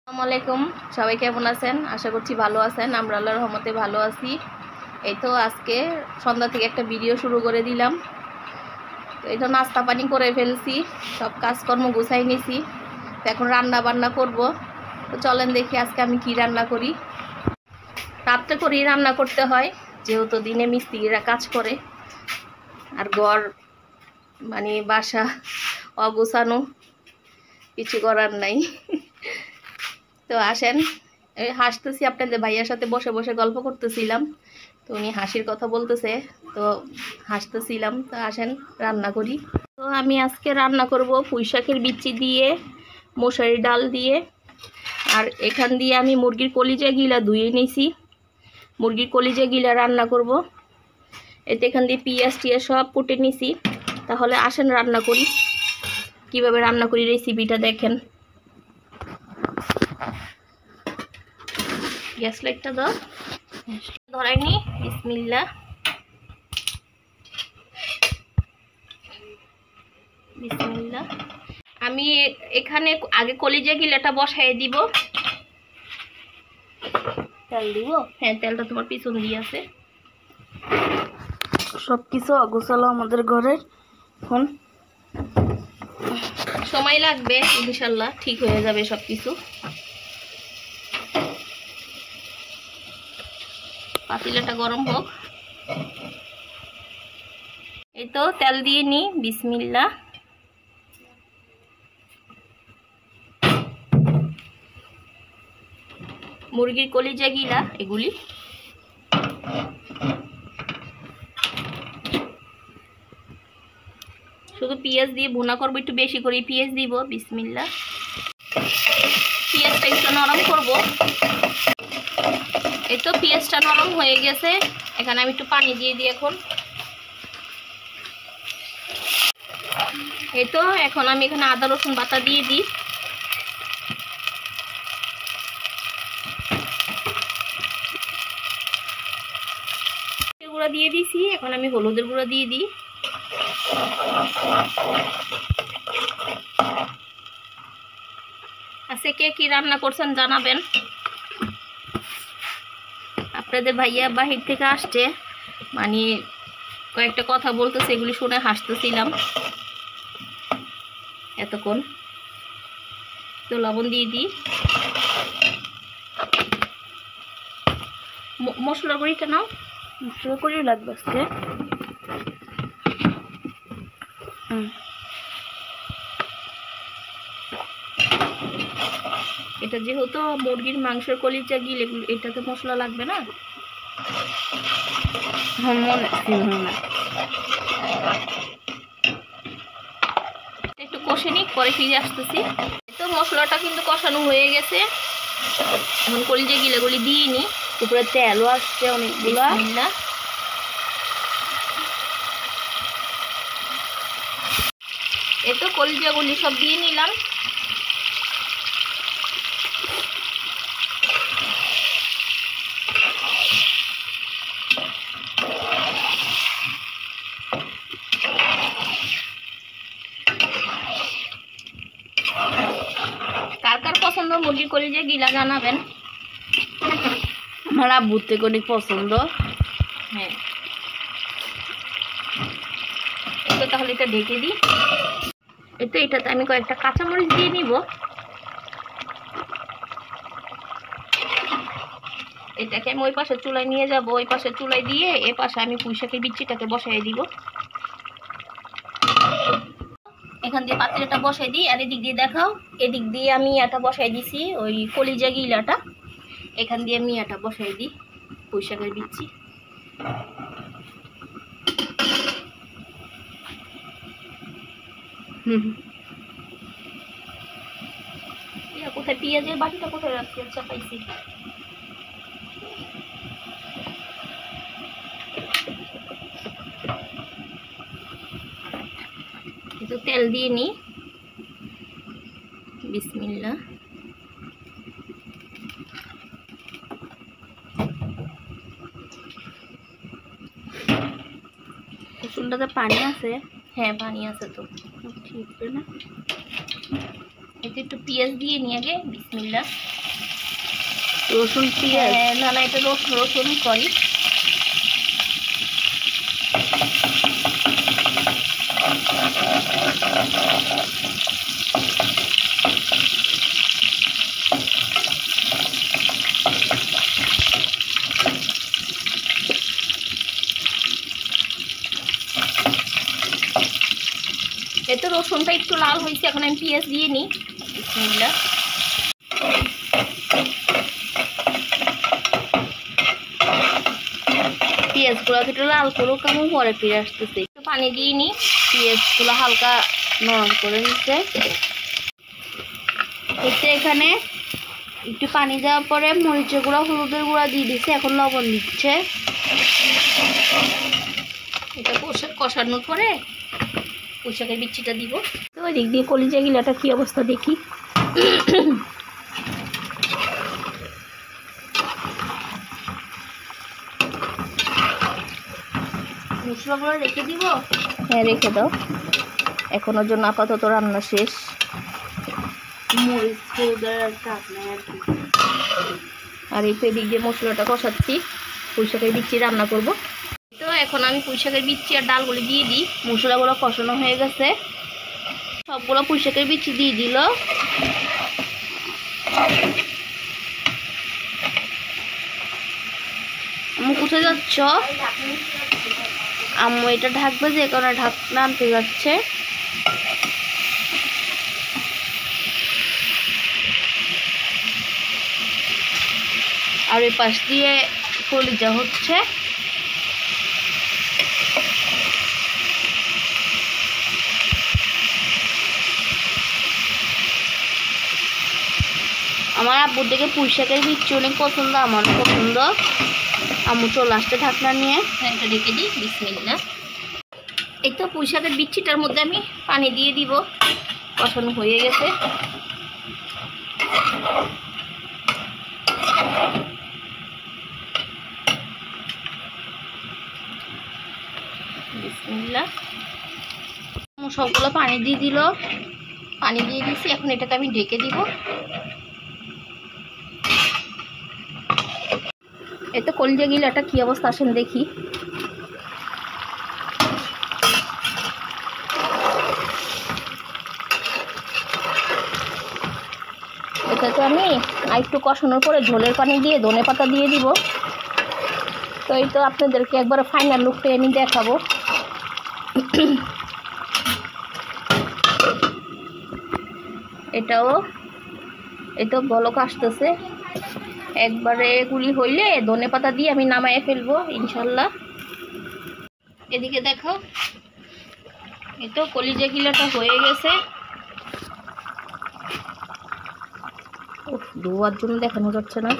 আসসালামু আলাইকুম, সবাই কেমন আছেন? আশা করছি ভালো আছেন। আমরা আল্লাহর রহমতে ভালো আছি। এই তো আজকে সন্ধ্যা থেকে একটা ভিডিও শুরু করে দিলাম। তো এই তো নাস্তা পানি করে ফেলছি, সব কাজকর্ম গুছাই নিছি। তো এখন রান্না বান্না করব। তো চলেন দেখি আজকে আমি কি রান্না করি। রাত্রে করেই রান্না করতে হয়, যেহেতু দিনে মিস্ত্রিরা কাজ করে আর ঘর বাসা অগোছানো, কিছু করার নাই। তো আসেন, হাসতেছি, আপনাদের ভাইয়ার সাথে বসে বসে গল্প করতেছিলাম। তো উনি হাসির কথা বলতেছে, তো হাসতেছিলাম। তো আসেন রান্না করি। তো আমি আজকে রান্না করব পুঁই শাকের বিচি দিয়ে, মশারির ডাল দিয়ে। আর এখান দিয়ে আমি মুরগির কলিজা গিলা ধুয়ে নিয়েছি, মুরগির কলিজা গিলা রান্না করব। এতে এখান দিয়ে পেঁয়াজ টিয়াজ সব কুটে নিছি। তাহলে আসেন রান্না করি। কিভাবে রান্না করি রেসিপিটা দেখেন। গ্যাস লাইটটা দাও, ধরাইনি। বিসমিল্লাহ, বিসমিল্লাহ। আমি এখানে আগে কলিজা গিলাটা বসাই দিব। তেল দিব? হ্যাঁ, তেলটা তোমার পিছন দিয়ে আছে। সব কিছু অগোছালো আমাদের ঘরের, এখন সময় লাগবে, ইনশাল্লাহ ঠিক হয়ে যাবে সব কিছু। পাতিলাটা গরম হোক। এই তো তেল দিয়ে নি। বিসমিল্লাহ। মুরগির কলিজা গিলা এগুলি শুধু পেঁয়াজ দিয়ে ভুনা করবো, একটু বেশি করে পেঁয়াজ দিব। বিসমিল্লাহ। পেঁয়াজটা একটু নরম করব। এই তো পেঁয়াজটা নরম হয়ে গেছে, এখানে আমি একটু পানি দিয়ে দিই এখন। এই তো এখন আমি এখানে আদা রসুন বাটা দিয়ে দিই। গুঁড়া দিয়ে দিছি, এখন আমি হলুদের গুঁড়া দিয়ে দিই। আচ্ছা, কে কি রান্না করছেন জানাবেন। আপনাদের ভাইয়া বাহির থেকে আসছে, কয়েকটা কথা বলতেছে, এগুলি শুনে হাসতেছিলাম এতক্ষণ। তো লবণ দিয়ে দিই। মশলা গুঁড়িটা নাও, মশলা গুঁড়িও লাগবে আজকে। এটা যেহেতু মুরগির মাংসের কলিজা গিল, এটাতে মশলা লাগবে না। একটু কষে নিই, পরে ফিরে আসতেছি। তো মশলাটা কিন্তু কষানো হয়ে গেছে, এখন কলিজা গিলাগুলি দিয়ে নি। উপরে তেলও আসছে অনেকগুলো। এই তো কলিজাগুলি সব দিয়ে নিলাম। কার কার পছন্দ মুরগির কলিজা গিলা জানাবেন। আমার আব্বুর থেকে অনেক পছন্দ। হ্যাঁ, তো তাহলে এটা ঢেকে দিই। এই তো এটাতে আমি কয়েকটা কাঁচামরিচ দিয়ে নিব। এটাকে আমি ওই পাশে চুলায় নিয়ে যাব, ওই পাশে চুলায় দিয়ে এ পাশে আমি পুঁই শাকের বিচিটাকে বসাই দিব। এখান দিয়ে পাতিলাটা বসাই দিই, আর এদিক দিয়ে দেখাও। এদিক দিয়ে আমি এটা বসাই দিছি, ওই কলিজা গিলাটা। এখান দিয়ে আমি এটা বসাই দিই, পুঁই শাকের বিচি। কোথায় পেঁয়াজের বাটিটা কোথায় রাখছি? আচ্ছা, পাইছি। একটু তেল দিয়ে নিই। বিসমিল্লাহ। চুলটাতে পানি আছে? হ্যাঁ, পানি আছে তো, ঠিক না? এতে একটু পেঁয়াজ দিয়ে নিই আগে। বিসমিল্লাহ। রসুন পেঁয়াজ, না না এটা রসুন করি। এতে রসুনটা একটু লাল হয়েছে, এখন আমি পেঁয়াজ দিয়ে নিই। বিসমিল্লাহ। পেঁয়াজগুলো একটু লাল করুক, আমি পরে ফিরে আসতেছি। একটু পানি দিয়ে নিই, পেঁয়াজগুলো হালকা নরম করে নিচ্ছে। এখানে একটু পানি দেওয়ার পরে মরিচের গুঁড়া, হলুদের গুঁড়া দিয়ে দিচ্ছে। এখন লবণ দিচ্ছে। এটা কষানোর পরে পুঁইশাকের বিচিটা দিব। তো ওই দিক দিয়ে কলিজা গিলাটা কি অবস্থা দেখি। মশলাগুলো রেখে দিব। হ্যাঁ রেখে দাও, এখনোর জন্য আপাতত রান্না শেষ। মরিচ পাউডার আর এই তো এদিক দিয়ে মশলাটা কষাচ্ছি, পুঁইশাকের বিচি রান্না করব। তো এখন আমি পুঁইশাকের বিচি আর ডালগুলি দিয়ে দিই। মশলাগুলো কষানো হয়ে গেছে, সবগুলো পুঁইশাকের বিচি দিয়ে দিল। আমি কোথায় যাচ্ছ? আম্মু এটা ঢাকবে, যে কারণে ঢাকনা আনতে যাচ্ছে। আর এই পাশ দিয়ে কলিজা হচ্ছে। আমার আব্বুর দিকে পুঁইশাকের বিচি অনেক পছন্দ, আমার পছন্দ। আম্মু চলে আসতে ঢাকনা নিয়ে। এটা রেখে দিই। বিসমিল্লাহ। এই তো পুঁইশাকের বিচিটার মধ্যে আমি পানি দিয়ে দিব। কষানো হয়ে গেছে। বিসমিল্লাহ। সবগুলো পানি দিয়ে দিল, পানি দিয়ে দিয়েছি। এখন এটাকে আমি ঢেকে দিব। এই তো কলিজা গিলাটা কি অবস্থা আসেন দেখি। এটাকে আমি একটু কষানোর পরে ঝোলের পানি দিয়ে ধনে পাতা দিয়ে দিব। তো এই তো আপনাদেরকে একবার ফাইনাল লুকটা এনে দেখাবো। এটাও এই তো বলক আসতেছে। একবারে গুলি হইলে ধনে পাতা দিয়ে আমি নামায়ে ফেলবো ইনশাল্লাহ। এদিকে দেখো, এই তো কলিজা গিলাটা হয়ে গেছে। ধোয়ার জন্য দেখানো যাচ্ছে না।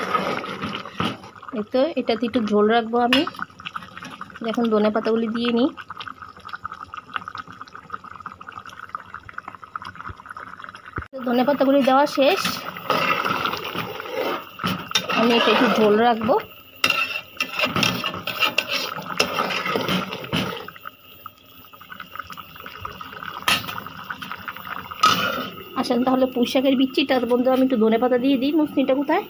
এই তো এটাতে একটু ঝোল রাখবো আমি। এখন ধনে পাতাগুলি দিয়ে নিই। ধনে পাতাগুলি দেওয়া শেষ। আমি এটা একটু ঝোল রাখবো। আসেন তাহলে পুঁইশাকের বিচিটার বন্ধু আমি একটু ধনে পাতা দিয়ে দিই। মুসনিটা কোথায়?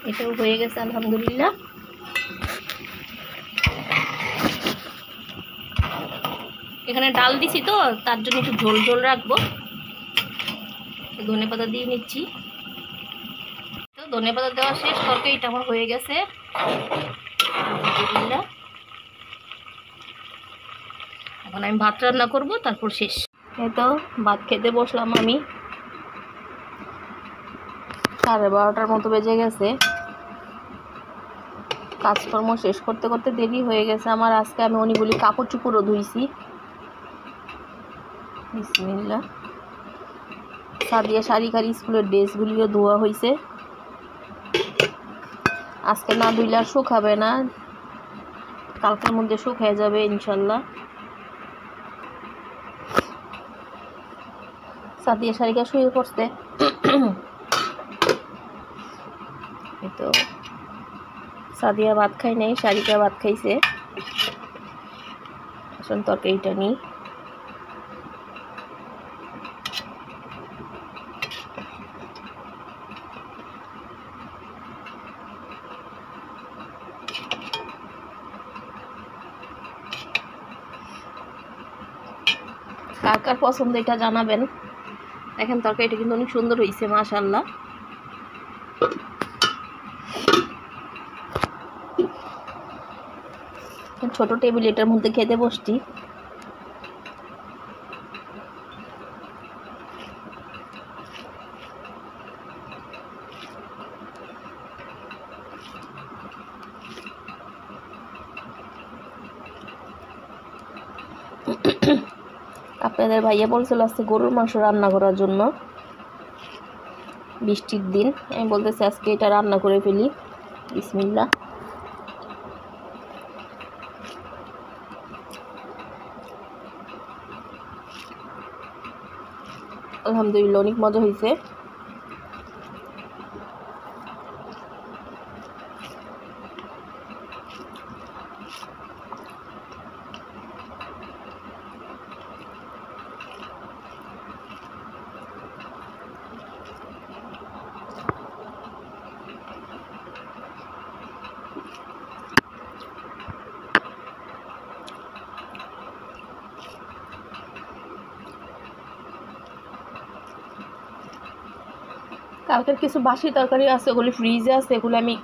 এটাও হয়ে গেছে আলহামদুলিল্লাহ। এখানে ডাল দিছি তো তার জন্য একটু ঝোল ঝোল রাখবো। ধনে পাতা দিয়ে নিচ্ছি। তো ধনে পাতা দেওয়া শেষ, তরকারিটা আমার হয়ে গেছে আলহামদুলিল্লাহ। এখন আমি ভাত রান্না করব, তারপর শেষ। এই তো ভাত খেতে বসলাম আমি। 12:30টার মতো বেজে গেছে। কাজকর্ম শেষ করতে করতে দেরি হয়ে গেছে আমার। আজকে আমি অনেকগুলি কাপড় চুপড়ও ধুইছি। বিসমিল্লাহ। সাদিয়া শাড়ি স্কুলের ড্রেসগুলিও ধোয়া হয়েছে। আজকে না ধুইলে আর শুকাবে না, কালকের মধ্যে শুকিয়ে যাবে ইনশাল্লাহ। সাদিয়া শাড়িকা শুয়ে পড়ছে। এই তো সাদিয়া ভাত খাই নাই, শাড়িকা ভাত খাইছে। আসুন তরকারিটা নিই। কার কার পছন্দ এটা জানাবেন। দেখেন তরকারিটা কিন্তু অনেক সুন্দর হয়েছে মাশাআল্লাহ। ছোট টেবিল এটার মধ্যে খেতে বসছি। আপনাদের ভাইয়া বলছিল আজকে গরুর মাংস রান্না করার জন্য, বৃষ্টির দিন। আমি বলতেছি আজকে এটা রান্না করে ফেলি। বিসমিল্লাহ। আলহামদুলিল্লাহ অনেক মজা হয়েছে। কালকের কিছু বাসি তরকারি আছে, ওগুলি ফ্রিজে আছে, এগুলো আমি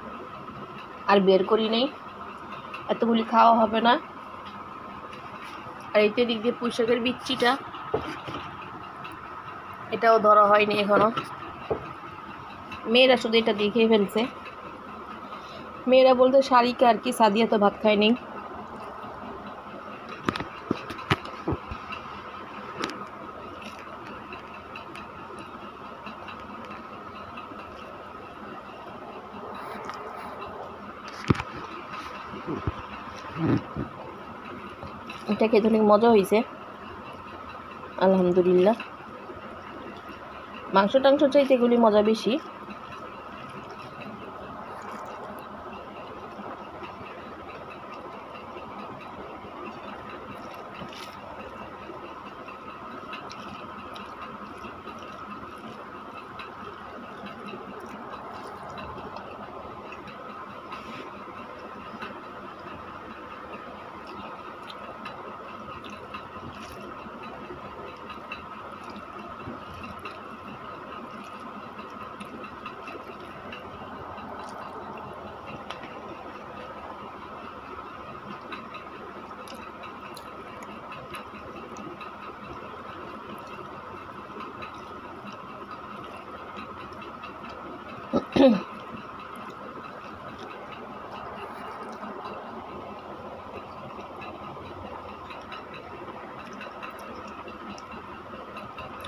আর বের করি নেই, এতগুলি খাওয়া হবে না। আর এইতে দিক দিয়ে পুঁইশাকের বিচিটা, এটাও ধরা হয়নি এখনো। মেয়েরা শুধু এটা দিয়ে খেয়ে ফেলছে। মেয়েরা বলতে শারিকা আর কি, সাদিয়া তো ভাত খায়নি। এটা খেতে অনেক মজা হয়েছে আলহামদুলিল্লাহ। মাংস টাংস চাইতে এগুলি মজা বেশি।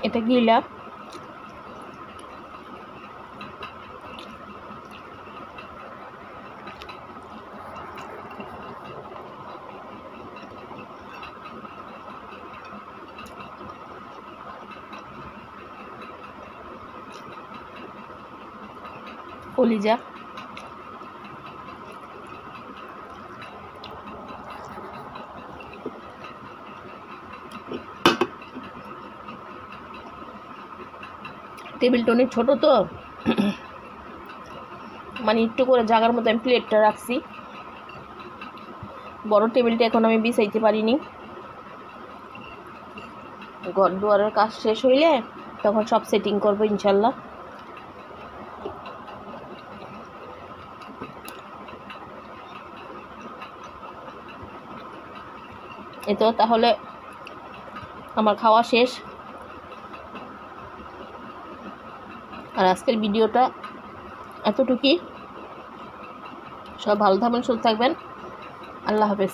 এটা গিলা কলিজা। টেবিলটা অনেক ছোটো তো, মানে একটু করে জায়গার মতো আমি প্লেটটা রাখছি। বড় টেবিলটা এখন আমি বিছাইতে পারিনি। ঘর দুয়ারের কাজ শেষ হইলে তখন সব সেটিং করবো ইনশাল্লাহ। এতো তাহলে আমার খাওয়া শেষ। আর আজকের ভিডিওটা এতটুকুই। সব ভালো থাকবেন, সুস্থ থাকবেন। আল্লাহ হাফেজ।